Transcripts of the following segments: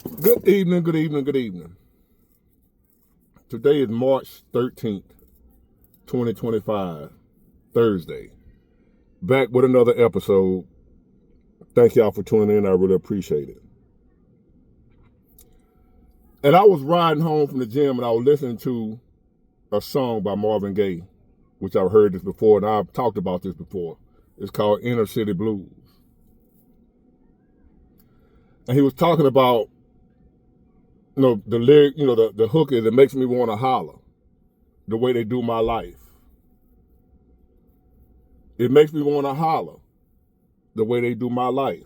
Good evening, good evening, good evening. Today is March 13th, 2025, Thursday. Back with another episode. Thank y'all for tuning in. I really appreciate it. And I was riding home from the gym and I was listening to a song by Marvin Gaye, which I've heard this before and I've talked about this before. It's called Inner City Blues. And he was talking about, the lyric, the hook is, it makes me want to holler the way they do my life. It makes me want to holler the way they do my life.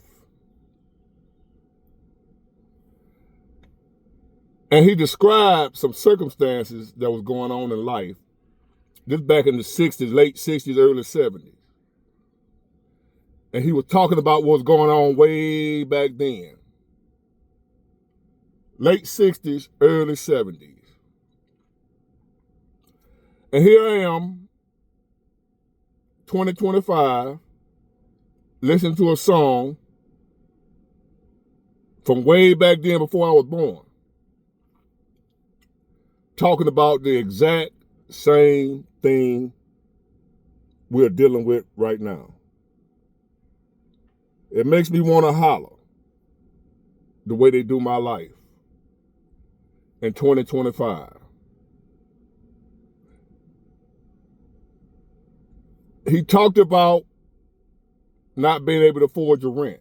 And he described some circumstances that was going on in life. This back in the 60s, late 60s, early 70s. And he was talking about what was going on way back then. Late 60s, early 70s. And here I am, 2025, listening to a song from way back then before I was born, talking about the exact same thing we're dealing with right now. It makes me want to holler the way they do my life in 2025. He talked about not being able to afford your rent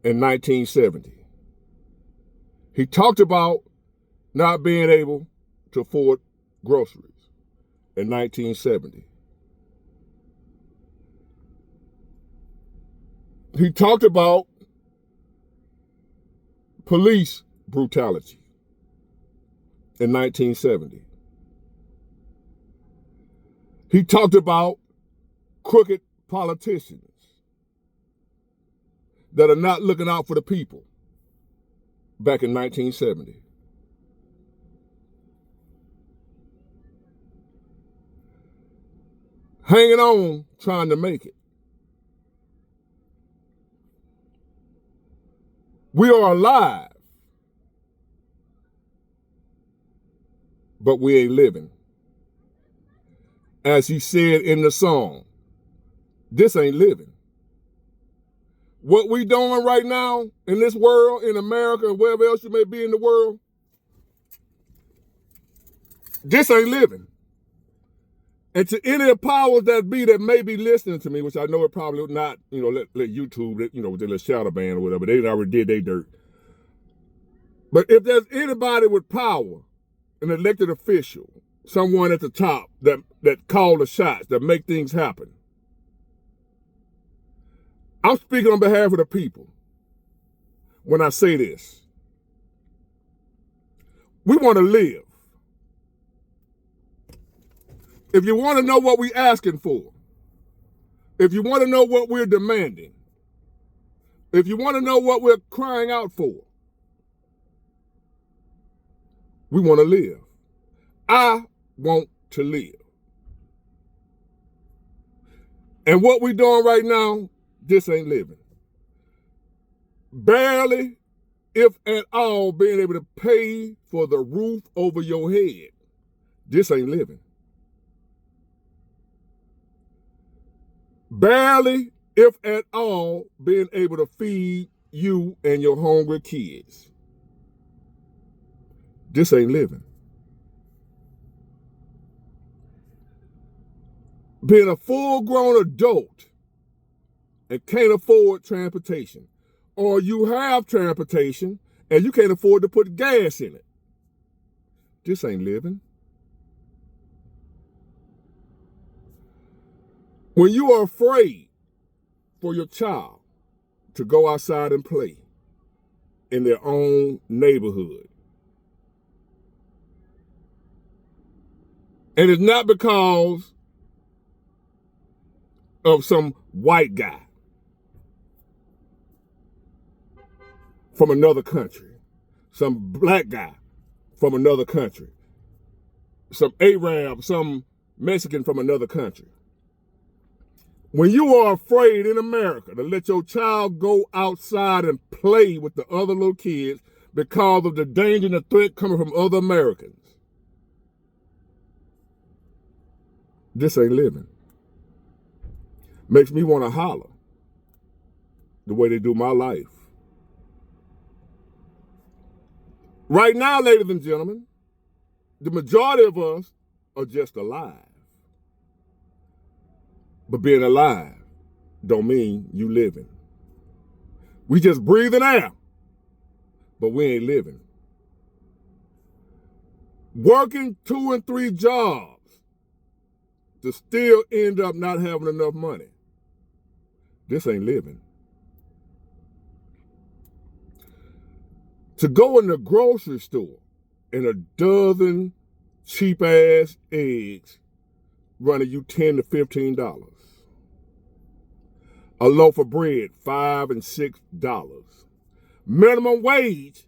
in 1970. He talked about not being able to afford groceries in 1970. He talked about police brutality in 1970. He talked about crooked politicians that are not looking out for the people back in 1970. Hanging on, trying to make it. We are alive, but we ain't living. As he said in the song, this ain't living. What we doing right now in this world, in America, and wherever else you may be in the world, this ain't living. And to any of the powers that be that may be listening to me, which I know it probably not, let YouTube, with their little shadow ban or whatever, they already did their dirt. But if there's anybody with power, an elected official, someone at the top that call the shots, that make things happen, I'm speaking on behalf of the people when I say this. We want to live. If you want to know what we're asking for, if you want to know what we're demanding, if you want to know what we're crying out for, we want to live. I want to live. And what we're doing right now, this ain't living. Barely, if at all, being able to pay for the roof over your head, this ain't living. Barely, if at all, being able to feed you and your hungry kids, this ain't living. Being a full-grown adult and can't afford transportation, or you have transportation and you can't afford to put gas in it, this ain't living. When you are afraid for your child to go outside and play in their own neighborhood, and it's not because of some white guy from another country, some black guy from another country, some Arab, some Mexican from another country. When you are afraid in America to let your child go outside and play with the other little kids because of the danger and the threat coming from other Americans, this ain't living. Makes me want to holler the way they do my life. Right now, ladies and gentlemen, the majority of us are just alive. But being alive don't mean you living. We just breathing air, but we ain't living. Working 2 and 3 jobs to still end up not having enough money. This ain't living. To go in the grocery store and a dozen cheap ass eggs running you $10 to $15. A loaf of bread, $5 and $6. Minimum wage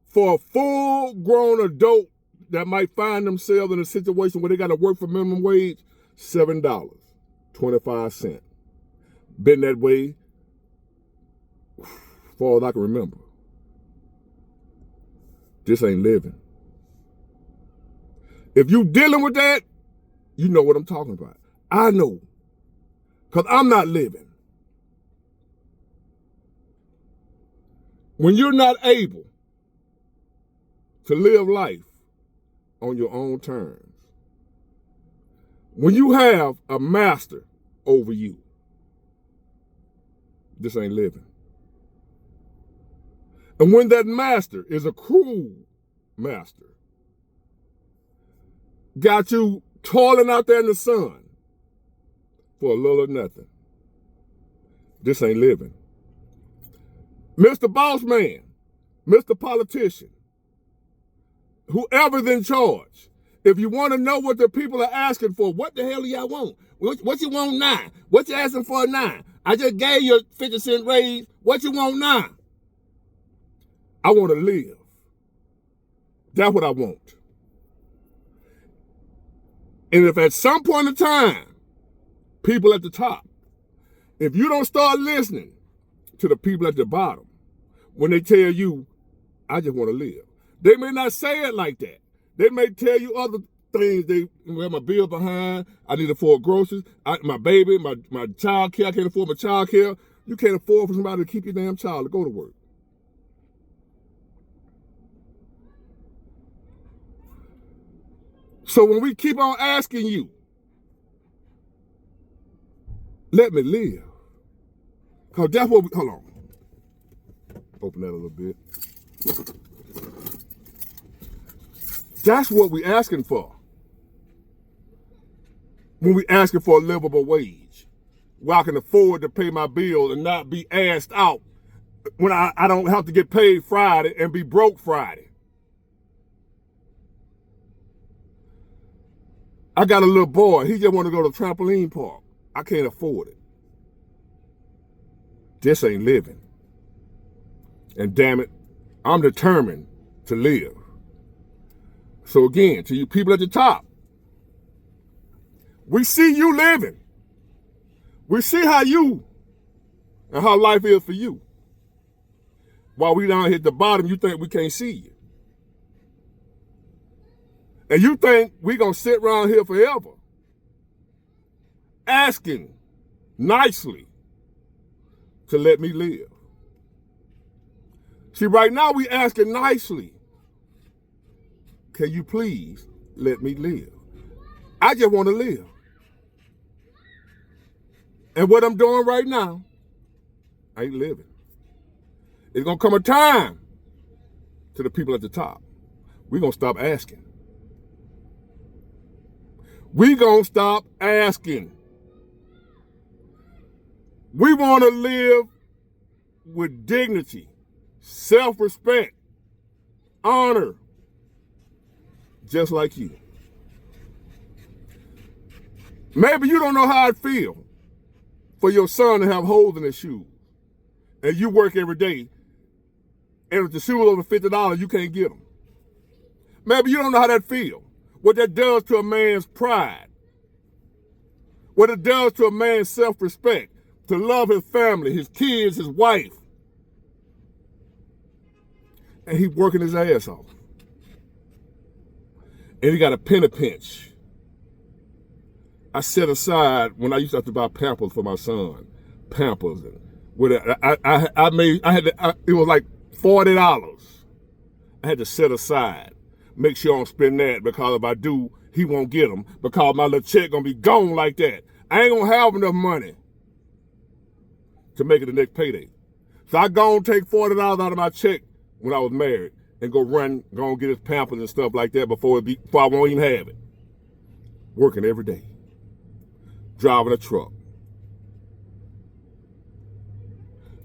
for a full-grown adult that might find themselves in a situation where they got to work for minimum wage, $7.25. Been that way far as I can remember. This ain't living. If you dealing with that, you know what I'm talking about. I know, because I'm not living. When you're not able to live life on your own terms, when you have a master over you, this ain't living. And when that master is a cruel master, got you toiling out there in the sun for a little or nothing, this ain't living. Mr. Boss Man, Mr. Politician, whoever's in charge, if you want to know what the people are asking for, what the hell do y'all want? What you want now? What you asking for now? I just gave you a 50-cent raise. What you want now? I want to live. That's what I want. And if at some point in time, people at the top, if you don't start listening to the people at the bottom, when they tell you, I just want to live. They may not say it like that. They may tell you other things. They have my bill behind. I need to afford groceries. My baby, my child care. I can't afford my child care. You can't afford for somebody to keep your damn child to go to work. So when we keep on asking you, let me live. Because that's what we, hold on. Open that a little bit. That's what we asking for. When we asking for a livable wage, where I can afford to pay my bill and not be asked out when I don't have to get paid Friday and be broke Friday. I got a little boy. He just want to go to the trampoline park. I can't afford it. This ain't living. And damn it, I'm determined to live. So again, to you people at the top, we see you living. We see how you and how life is for you. While we down here at the bottom, you think we can't see you. And you think we gonna sit around here forever asking nicely to let me live. See, right now we asking nicely, can you please let me live? I just want to live. And what I'm doing right now, I ain't living. It's gonna come a time to the people at the top. We're gonna stop asking. We gonna stop asking. We want to live with dignity, self-respect, honor, just like you. Maybe you don't know how it feels for your son to have holes in his shoes, and you work every day, and if the shoes over $50, you can't get them. Maybe you don't know how that feels, what that does to a man's pride. what it does to a man's self-respect, to love his family, his kids, his wife. And he working his ass off. And he got a penny pinch. I set aside, when I used to have to buy Pampers for my son, Pampers, and it was like $40. I had to set aside, make sure I don't spend that, because if I do, he won't get them, because my little check gonna be gone like that. I ain't gonna have enough money to make it the next payday. So I go and take $40 out of my check when I was married and go and get his Pampers and stuff like that before I won't even have it. Working every day. Driving a truck.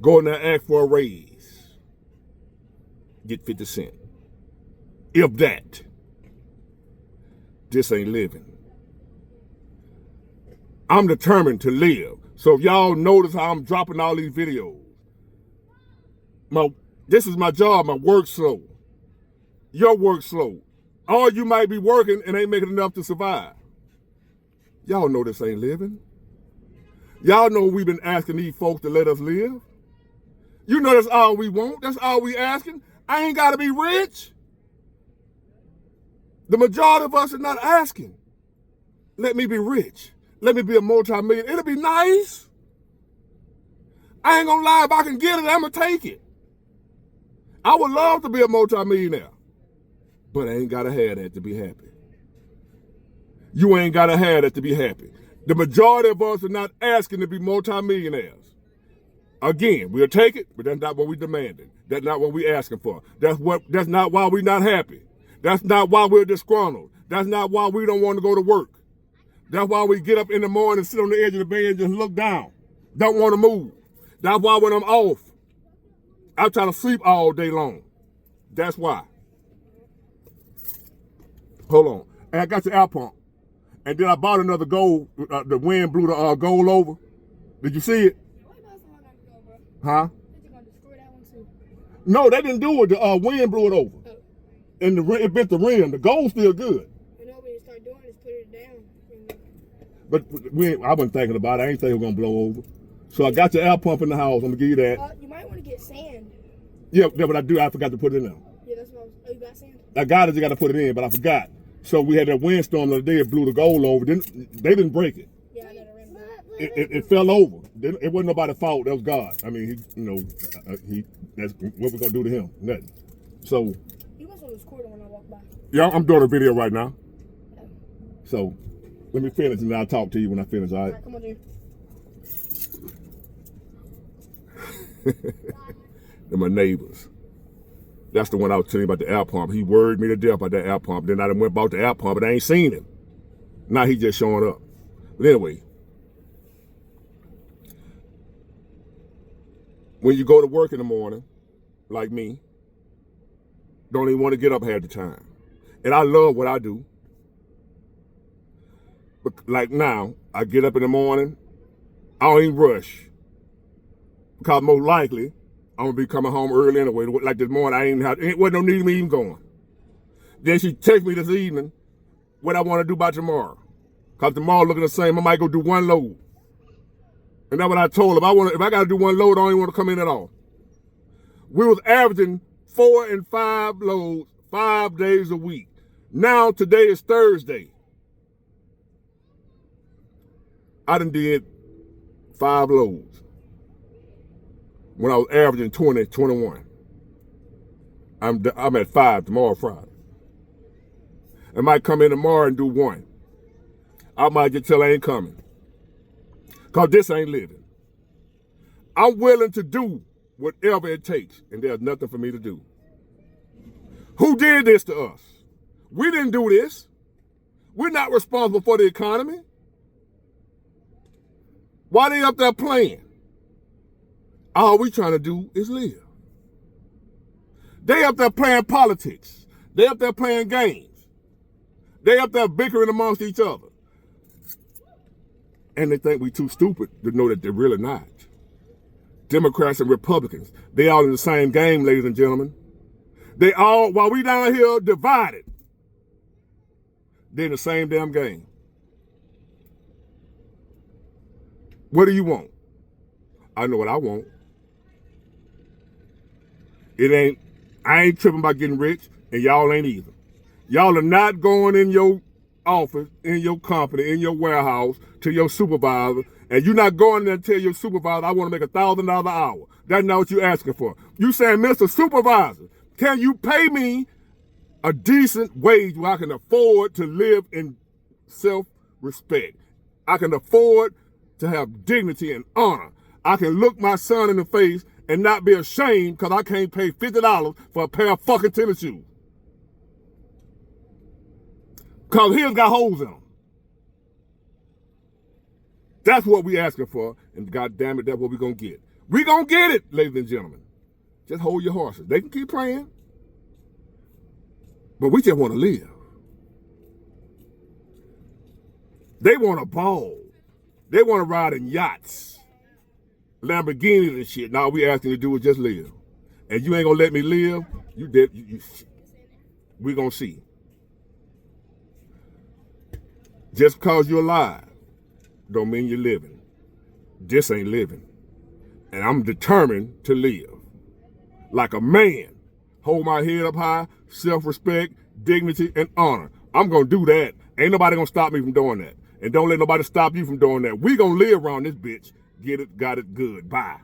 Going there and ask for a raise. Get 50 cents. If that. This ain't living. I'm determined to live. So if y'all notice how I'm dropping all these videos, this is my job, my work slow. Your work slow. Or you might be working and ain't making enough to survive. Y'all know this ain't living. Y'all know we've been asking these folks to let us live. You know that's all we want. That's all we asking. I ain't got to be rich. The majority of us are not asking. Let me be rich. Let me be a multi-millionaire. It'll be nice. I ain't gonna lie, if I can get it, I'm gonna take it. I would love to be a multi-millionaire, but I ain't gotta have that to be happy. You ain't gotta have that to be happy. The majority of us are not asking to be multi-millionaires. Again, we'll take it, but that's not what we demanding. That's not what we asking for. That's not why we're not happy. That's not why we're disgruntled. That's not why we don't want to go to work. That's why we get up in the morning and sit on the edge of the bed and just look down. Don't want to move. That's why when I'm off, I try to sleep all day long. That's why. Hold on. And I got the air pump. And then I bought another gold. The wind blew the gold over. Did you see it? Huh? No, they didn't do it. The wind blew it over. And it bent the rim. The gold's still good. You know, when you start doing it, put it down. But I wasn't thinking about it. I ain't think it was going to blow over. So I got the air pump in the house. I'm going to give you that. You might want to get sand. Yeah, but I forgot to put it in there. Yeah, that's what I was. Oh, you got sand? I got it. You got to put it in, but I forgot. So we had that windstorm the other day. It blew the gold over. They didn't break it. Yeah, I know the rim. It fell over. It wasn't nobody's fault. That was God. I mean, that's what we're going to do to him. Nothing. So. He was on the scooter when I walked by. Yeah, I'm doing a video right now. So, let me finish and then I'll talk to you when I finish, all right? All right, come on, dude. They're my neighbors. That's the one I was telling you about the air pump. He worried me to death about that air pump. Then I went and bought the air pump, but I ain't seen him. Now he just showing up. But anyway, when you go to work in the morning, like me, don't even want to get up half the time. And I love what I do. But like now, I get up in the morning, I don't even rush. Because most likely, I'm going to be coming home early anyway. Like this morning, it wasn't no need of me even going. Then she texted me this evening what I want to do by tomorrow. Because tomorrow looking the same, I might go do one load. And that's what I told her. If I got to do one load, I don't even want to come in at all. We was averaging 4 and 5 loads 5 days a week. Now, today is Thursday. I done did 5 loads when I was averaging 20, 21. I'm at 5 tomorrow, Friday. I might come in tomorrow and do 1. I might just tell I ain't coming. Because this ain't living. I'm willing to do whatever it takes, and there's nothing for me to do. Who did this to us? We didn't do this. We're not responsible for the economy. Why they up there playing? All we trying to do is live. They up there playing politics. They up there playing games. They up there bickering amongst each other. And they think we too stupid to know that they're really not. Democrats and Republicans, they all in the same game, ladies and gentlemen. They all, while we down here divided, they're in the same damn game. What do you want? I know what I want. I ain't tripping about getting rich, and y'all ain't either. Y'all are not going in your office, in your company, in your warehouse, to your supervisor, and you're not going there and tell your supervisor, I want to make $1,000 an hour. That's not what you're asking for. You saying, Mr. Supervisor, can you pay me a decent wage where I can afford to live in self-respect? I can afford to have dignity and honor. I can look my son in the face and not be ashamed because I can't pay $50 for a pair of fucking tennis shoes. Because his got holes in them. That's what we asking for, and God damn it, that's what we're going to get. We're going to get it, ladies and gentlemen. Just hold your horses. They can keep praying, but we just want to live. They want to ball. They want to ride in yachts, Lamborghinis and shit. Now all we asking you to do is just live. And you ain't going to let me live, you dead. We're going to see. Just because you're alive don't mean you're living. This ain't living. And I'm determined to live. Like a man. Hold my head up high, self-respect, dignity, and honor. I'm going to do that. Ain't nobody going to stop me from doing that. And don't let nobody stop you from doing that. We going to live around this bitch. Get it, got it, good. Bye.